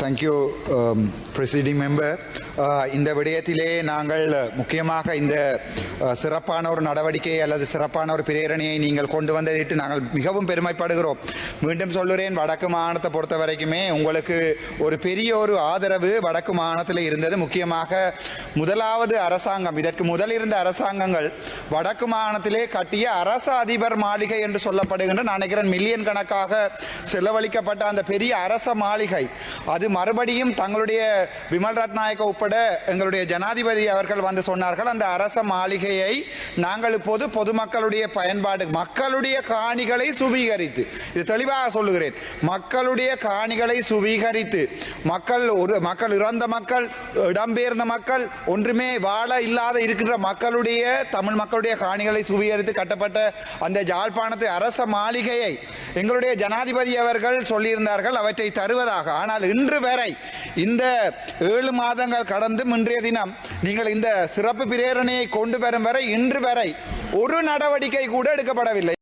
Thank you presiding member. இந்த விடயத்திலே நாங்கள் முக்கியமாக இந்த சிறப்பான ஒரு நடவடிக்கை அல்லது சிறப்பான ஒரு பிரேரணையை நீங்கள் கொண்டு வந்ததிட்டு நாங்கள் மிகவும் பெருமைப்படுகிறோம். மீண்டும் சொல்லுறேன், வடக்கு மாகாணத்தை பொறுத்த வரைக்குமே உங்களுக்கு ஒரு பெரிய ஒரு ஆதரவு வடக்கு மாகாணத்தில் இருந்தது. முக்கியமாக முதலாவது அரசாங்கம், இதற்கு முதல் இருந்த அரசாங்கங்கள் வடக்கு மாகாணத்திலே கட்டிய அரச அதிபர் மாளிகை என்று சொல்லப்படுகின்ற, நான் நினைக்கிறேன் மில்லியன் கணக்காக செலவழிக்கப்பட்ட அந்த பெரிய அரச மாளிகை, அது மறுபடியும் தங்களுடைய விமல் ரத்நாயக்க உட்பட எங்களுடைய ஜனாதிபதி அவர்கள் வந்து சொன்னார்கள், அந்த அரச மாளிகையை நாங்கள் இப்போது பொதுமக்களுடைய பயன்பாடு, மக்களுடைய காணிகளை சுவீகரித்து, இது தெளிவாக சொல்லுகிறேன், மக்களுடைய காணிகளை சுவீகரித்து, மக்கள் இறந்த மக்கள், இடம்பெயர்ந்த மக்கள், ஒன்றுமே வாழ இல்லாத இருக்கின்ற மக்களுடைய, தமிழ் மக்களுடைய காணிகளை சுவீகரித்து கட்டப்பட்ட அந்த யாழ்ப்பாணத்து அரச மாளிகையை எங்களுடைய ஜனாதிபதி அவர்கள் சொல்லியிருந்தார்கள் அவற்றை தருவதாக. ஆனால் இன்று வரை இந்த 7 மாதங்கள் கடந்து இன்றைய தினம் நீங்கள் இந்த சிறப்பு பிரேரணையை கொண்டு வரும் வரை இன்று வரை ஒரு நடவடிக்கை கூட எடுக்கப்படவில்லை.